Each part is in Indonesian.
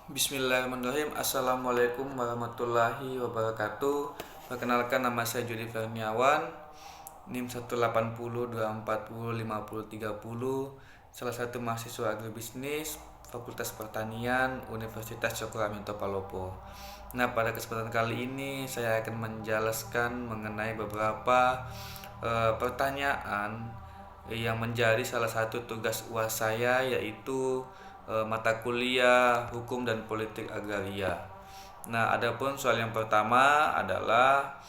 Bismillahirrahmanirrahim. Assalamualaikum warahmatullahi wabarakatuh. Perkenalkan, nama saya Jody Ferniawan, NIM 18024505030, salah satu mahasiswa agribisnis Fakultas Pertanian Universitas Cokro Aminoto Palopo. Nah, pada kesempatan kali ini saya akan menjelaskan mengenai beberapa pertanyaan yang menjadi salah satu tugas UAS saya, yaitu mata kuliah Hukum dan Politik Agraria. Nah, adapun soal yang pertama adalah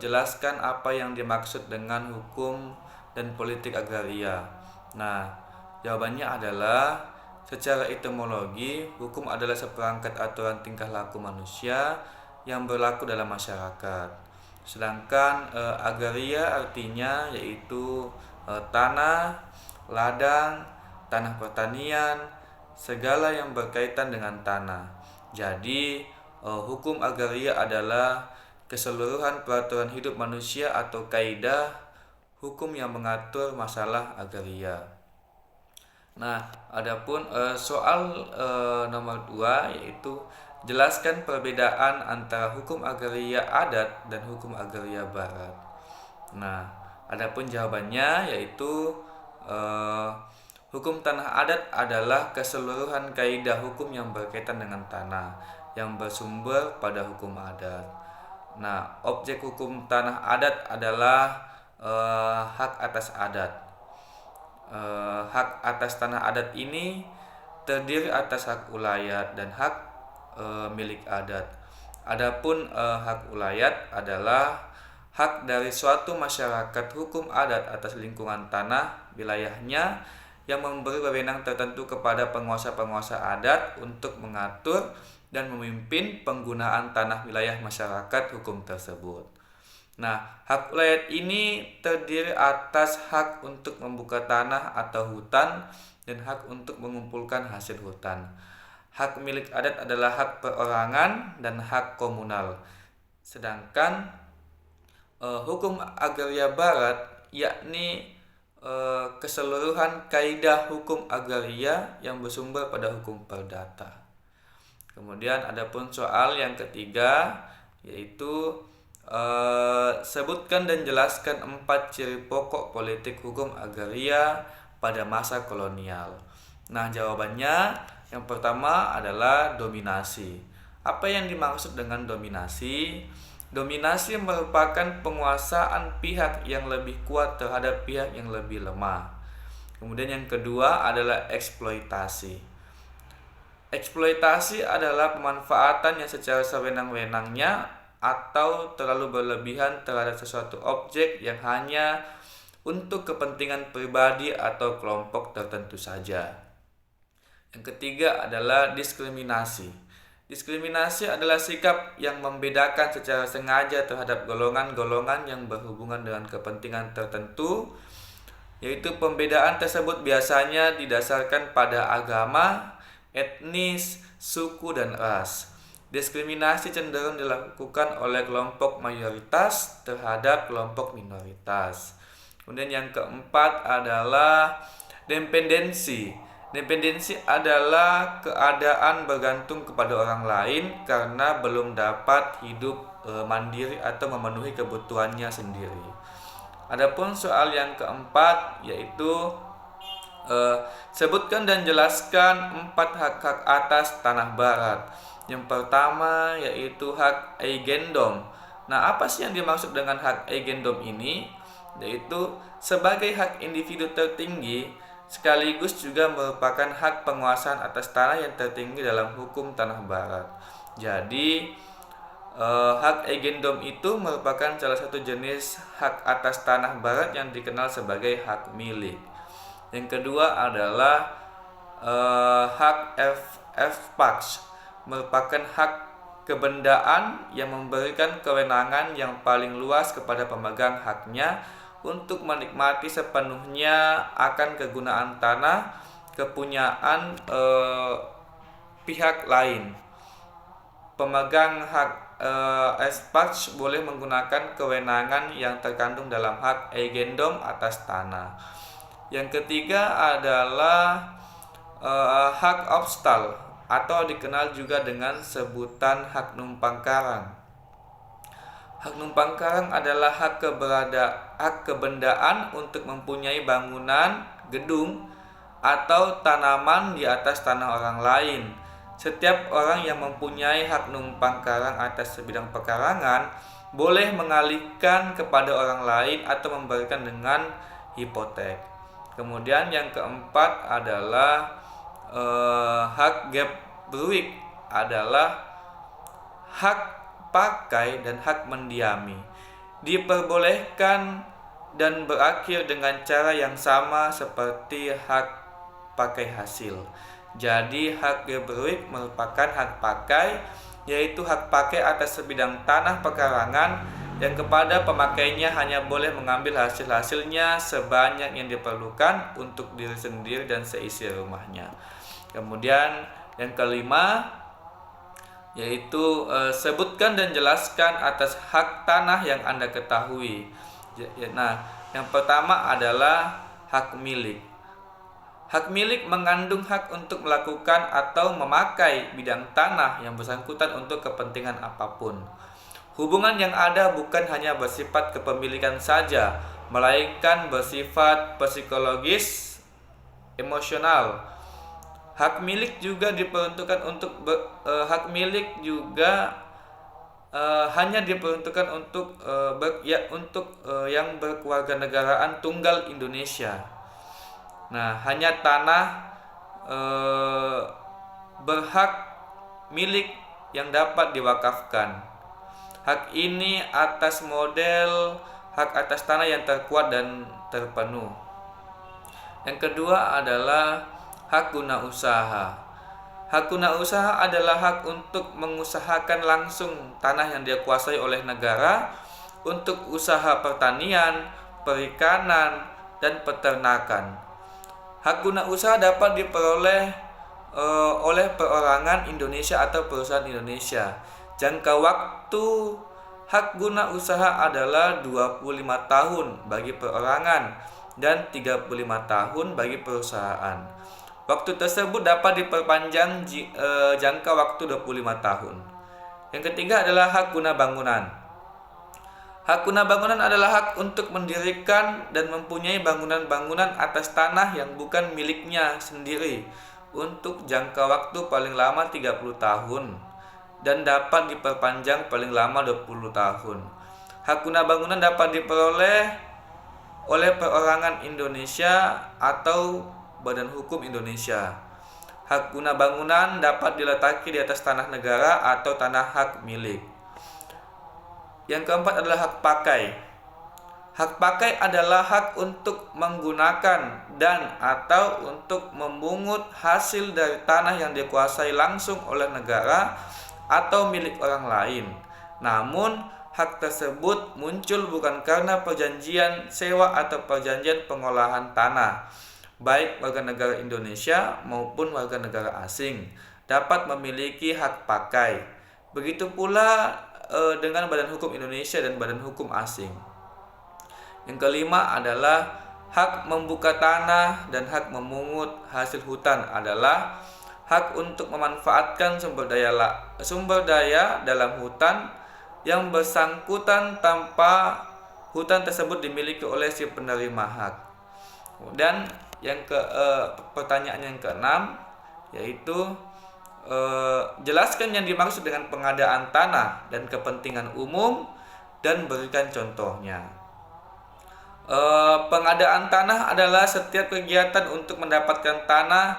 jelaskan apa yang dimaksud dengan hukum dan politik agraria. Nah, jawabannya adalah secara etimologi, hukum adalah seperangkat aturan tingkah laku manusia yang berlaku dalam masyarakat. Sedangkan agraria artinya yaitu tanah, ladang, tanah pertanian, segala yang berkaitan dengan tanah. Jadi, hukum agraria adalah keseluruhan peraturan hidup manusia atau kaidah hukum yang mengatur masalah agraria. Nah, adapun soal nomor 2, yaitu jelaskan perbedaan antara hukum agraria adat dan hukum agraria barat. Nah, adapun jawabannya yaitu hukum tanah adat adalah keseluruhan kaidah hukum yang berkaitan dengan tanah yang bersumber pada hukum adat. Nah, objek hukum tanah adat adalah hak atas adat. Hak atas tanah adat ini terdiri atas hak ulayat dan hak milik adat. Adapun hak ulayat adalah hak dari suatu masyarakat hukum adat atas lingkungan tanah wilayahnya yang memberi wewenang tertentu kepada penguasa-penguasa adat untuk mengatur dan memimpin penggunaan tanah wilayah masyarakat hukum tersebut. Nah, hak ulayat ini terdiri atas hak untuk membuka tanah atau hutan dan hak untuk mengumpulkan hasil hutan. Hak milik adat adalah hak perorangan dan hak komunal. Sedangkan hukum agraria barat yakni keseluruhan kaidah hukum agraria yang bersumber pada hukum perdata. Kemudian adapun soal yang ketiga, yaitu sebutkan dan jelaskan 4 ciri pokok politik hukum agraria pada masa kolonial. Nah, jawabannya yang pertama adalah dominasi. Apa yang dimaksud dengan dominasi? Dominasi merupakan penguasaan pihak yang lebih kuat terhadap pihak yang lebih lemah. Kemudian yang kedua adalah eksploitasi. Eksploitasi adalah pemanfaatan yang secara sewenang-wenangnya atau terlalu berlebihan terhadap sesuatu objek yang hanya untuk kepentingan pribadi atau kelompok tertentu saja. Yang ketiga adalah diskriminasi. Diskriminasi adalah sikap yang membedakan secara sengaja terhadap golongan-golongan yang berhubungan dengan kepentingan tertentu, yaitu pembedaan tersebut biasanya didasarkan pada agama, etnis, suku, dan ras. Diskriminasi cenderung dilakukan oleh kelompok mayoritas terhadap kelompok minoritas. Kemudian yang keempat adalah dependensi. Dependensi adalah keadaan bergantung kepada orang lain karena belum dapat hidup mandiri atau memenuhi kebutuhannya sendiri. Adapun soal yang keempat, yaitu sebutkan dan jelaskan 4 hak-hak atas tanah barat. Yang pertama yaitu hak eigendom. Nah, apa sih yang dimaksud dengan hak eigendom ini? Yaitu sebagai hak individu tertinggi sekaligus juga merupakan hak penguasaan atas tanah yang tertinggi dalam hukum tanah barat. Jadi hak eigendom itu merupakan salah satu jenis hak atas tanah barat yang dikenal sebagai hak milik. Yang kedua adalah hak F-Pax, merupakan hak kebendaan yang memberikan kewenangan yang paling luas kepada pemegang haknya untuk menikmati sepenuhnya akan kegunaan tanah kepunyaan pihak lain. Pemegang hak F-Pax boleh menggunakan kewenangan yang terkandung dalam hak eigendom atas tanah. Yang ketiga adalah hak obstal, atau dikenal juga dengan sebutan hak numpang karang. Hak numpang karang adalah hak kebendaan untuk mempunyai bangunan, gedung, atau tanaman di atas tanah orang lain. Setiap orang yang mempunyai hak numpang karang atas sebidang pekarangan boleh mengalihkan kepada orang lain atau memberikan dengan hipotek. Kemudian yang keempat adalah hak gebruik adalah hak pakai dan hak mendiami. Diperbolehkan dan berakhir dengan cara yang sama seperti hak pakai hasil. Jadi hak gebruik merupakan hak pakai, yaitu hak pakai atas sebidang tanah pekarangan yang kepada pemakainya hanya boleh mengambil hasil-hasilnya sebanyak yang diperlukan untuk diri sendiri dan seisi rumahnya. Kemudian yang kelima yaitu sebutkan dan jelaskan atas hak tanah yang Anda ketahui. Nah, yang pertama adalah hak milik. Hak milik mengandung hak untuk melakukan atau memakai bidang tanah yang bersangkutan untuk kepentingan apapun. Hubungan yang ada bukan hanya bersifat kepemilikan saja, melainkan bersifat psikologis, emosional. Hak milik juga diperuntukkan untuk hanya diperuntukkan untuk yang berkewarganegaraan tunggal Indonesia. Nah, hanya tanah berhak milik yang dapat diwakafkan. Hak ini atas model hak atas tanah yang terkuat dan terpenuh. Yang kedua adalah hak guna usaha. Hak guna usaha adalah hak untuk mengusahakan langsung tanah yang dia kuasai oleh negara untuk usaha pertanian, perikanan, dan peternakan. Hak guna usaha dapat diperoleh oleh perorangan Indonesia atau perusahaan Indonesia. Jangka waktu hak guna usaha adalah 25 tahun bagi perorangan dan 35 tahun bagi perusahaan. Waktu tersebut dapat diperpanjang jangka waktu 25 tahun. Yang ketiga adalah hak guna bangunan. Hak guna bangunan adalah hak untuk mendirikan dan mempunyai bangunan-bangunan atas tanah yang bukan miliknya sendiri untuk jangka waktu paling lama 30 tahun dan dapat diperpanjang paling lama 20 tahun. Hak guna bangunan dapat diperoleh oleh perorangan Indonesia atau Badan Hukum Indonesia. Hak guna bangunan dapat diletakkan di atas tanah negara atau tanah hak milik. Yang keempat adalah hak pakai. Hak pakai adalah hak untuk menggunakan dan atau untuk memungut hasil dari tanah yang dikuasai langsung oleh negara atau milik orang lain. Namun, hak tersebut muncul bukan karena perjanjian sewa atau perjanjian pengolahan tanah. Baik warga negara Indonesia maupun warga negara asing dapat memiliki hak pakai. Begitu pula dengan Badan Hukum Indonesia dan Badan Hukum Asing. Yang kelima adalah hak membuka tanah dan hak memungut hasil hutan adalah hak untuk memanfaatkan sumber daya dalam hutan yang bersangkutan tanpa hutan tersebut dimiliki oleh si penerima hak. Dan pertanyaan yang keenam yaitu jelaskan yang dimaksud dengan pengadaan tanah dan kepentingan umum dan berikan contohnya. Pengadaan tanah adalah setiap kegiatan untuk mendapatkan tanah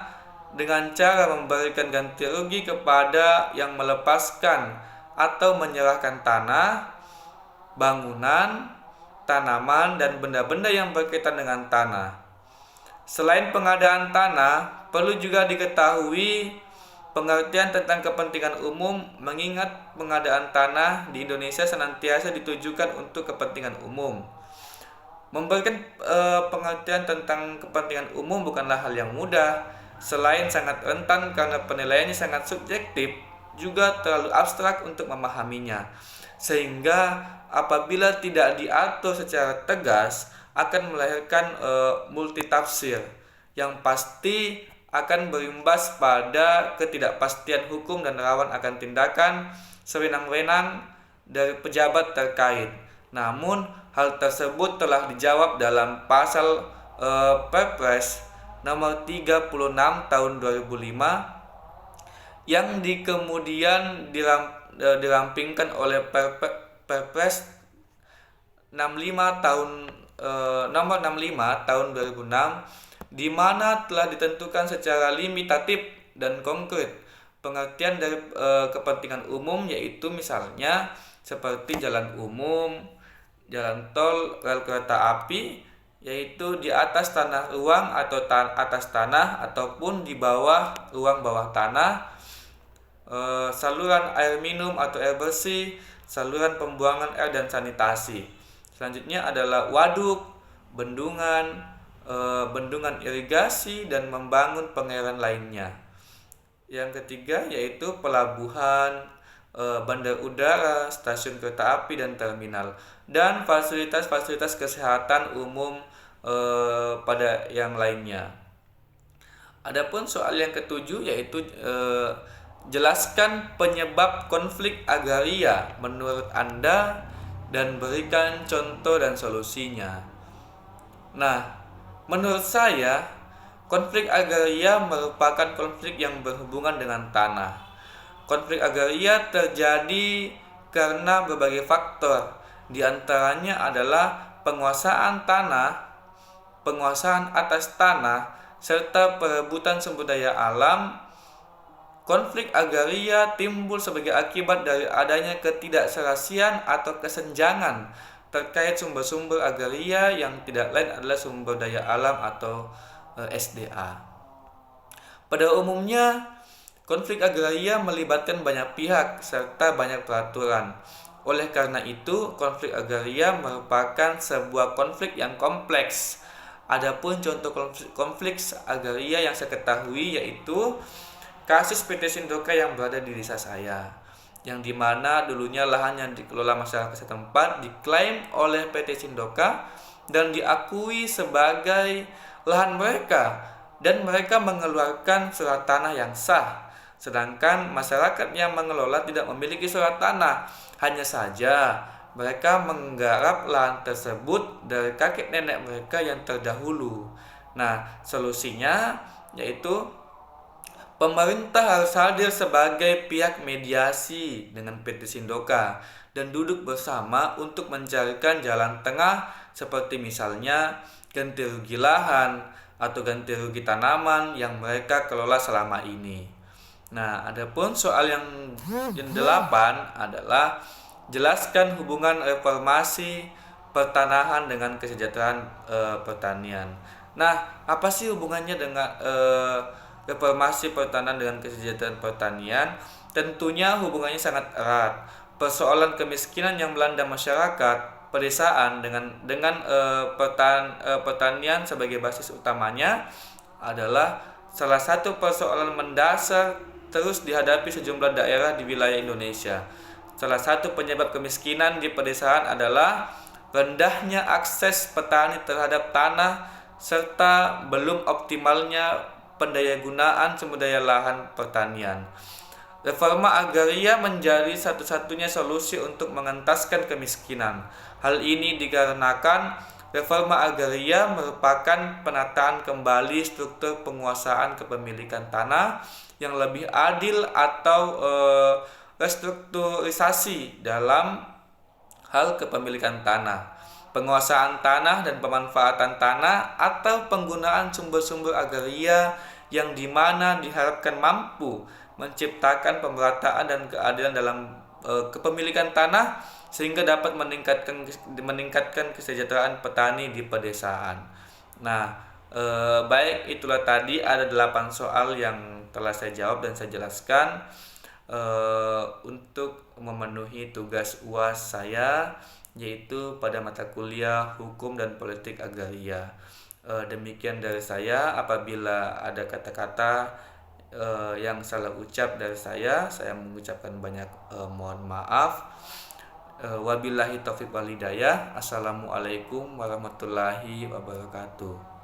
dengan cara memberikan ganti rugi kepada yang melepaskan atau menyerahkan tanah, bangunan, tanaman, dan benda-benda yang berkaitan dengan tanah. Selain pengadaan tanah, perlu juga diketahui pengertian tentang kepentingan umum, mengingat pengadaan tanah di Indonesia senantiasa ditujukan untuk kepentingan umum. Memberikan pengertian tentang kepentingan umum bukanlah hal yang mudah, selain sangat rentan karena penilaiannya sangat subjektif, juga terlalu abstrak untuk memahaminya. Sehingga apabila tidak diatur secara tegas, akan melahirkan multitafsir yang pasti akan berimbas pada ketidakpastian hukum dan rawan akan tindakan sewenang-wenang dari pejabat terkait. Namun, hal tersebut telah dijawab dalam pasal Perpres nomor 36 tahun 2005 yang kemudian dirampingkan oleh Perpres 65 tahun nomor 65 tahun 2006, di mana telah ditentukan secara limitatif dan konkret pengertian dari kepentingan umum, yaitu misalnya seperti jalan umum, jalan tol, rel kereta api, yaitu di atas tanah ruang atau atas tanah ataupun di bawah ruang bawah tanah, saluran air minum atau air bersih, saluran pembuangan air dan sanitasi. Selanjutnya adalah waduk, bendungan, bendungan irigasi, dan membangun pengairan lainnya. Yang ketiga yaitu pelabuhan, bandar udara, stasiun kereta api dan terminal, dan fasilitas-fasilitas kesehatan umum pada yang lainnya. Adapun soal yang ketujuh yaitu jelaskan penyebab konflik agraria menurut Anda dan berikan contoh dan solusinya. Nah, menurut saya, konflik agraria merupakan konflik yang berhubungan dengan tanah. Konflik agraria terjadi karena berbagai faktor, di antaranya adalah penguasaan tanah, penguasaan atas tanah, serta perebutan sumber daya alam. Konflik agraria timbul sebagai akibat dari adanya ketidakserasian atau kesenjangan terkait sumber-sumber agraria yang tidak lain adalah sumber daya alam atau SDA. Pada umumnya, konflik agraria melibatkan banyak pihak serta banyak peraturan. Oleh karena itu, konflik agraria merupakan sebuah konflik yang kompleks. Adapun contoh konflik agraria yang saya ketahui yaitu kasus PT Sindoka yang berada di desa saya, yang dimana dulunya lahan yang dikelola masyarakat setempat diklaim oleh PT Sindoka dan diakui sebagai lahan mereka, dan mereka mengeluarkan surat tanah yang sah, sedangkan masyarakat yang mengelola tidak memiliki surat tanah. Hanya saja mereka menggarap lahan tersebut dari kakek nenek mereka yang terdahulu. Nah, solusinya yaitu pemerintah harus hadir sebagai pihak mediasi dengan PT Sindoka dan duduk bersama untuk mencarikan jalan tengah, seperti misalnya ganti rugi lahan atau ganti rugi tanaman yang mereka kelola selama ini. Nah, adapun soal yang 8 adalah jelaskan hubungan reformasi pertanahan dengan kesejahteraan pertanian. Nah, apa sih hubungannya dengan reformasi pertanian dengan kesejahteraan pertanian? Tentunya hubungannya sangat erat. Persoalan kemiskinan yang melanda masyarakat pedesaan dengan pertanian sebagai basis utamanya adalah salah satu persoalan mendasar terus dihadapi sejumlah daerah di wilayah Indonesia. Salah satu penyebab kemiskinan di pedesaan adalah rendahnya akses petani terhadap tanah serta belum optimalnya pendayagunaan sumber daya lahan pertanian. Reforma agraria menjadi satu-satunya solusi untuk mengentaskan kemiskinan. Hal ini dikarenakan reforma agraria merupakan penataan kembali struktur penguasaan kepemilikan tanah yang lebih adil atau restrukturisasi dalam hal kepemilikan tanah, penguasaan tanah dan pemanfaatan tanah, atau penggunaan sumber-sumber agraria yang dimana diharapkan mampu menciptakan pemerataan dan keadilan dalam kepemilikan tanah sehingga dapat meningkatkan kesejahteraan petani di pedesaan. Nah, baik, itulah tadi ada 8 soal yang telah saya jawab dan saya jelaskan untuk memenuhi tugas UAS saya, yaitu pada mata kuliah Hukum dan Politik Agraria. Demikian dari saya. Apabila ada kata-kata yang salah ucap dari saya mengucapkan banyak mohon maaf. Wabillahi taufiq wal hidayah. Assalamualaikum warahmatullahi wabarakatuh.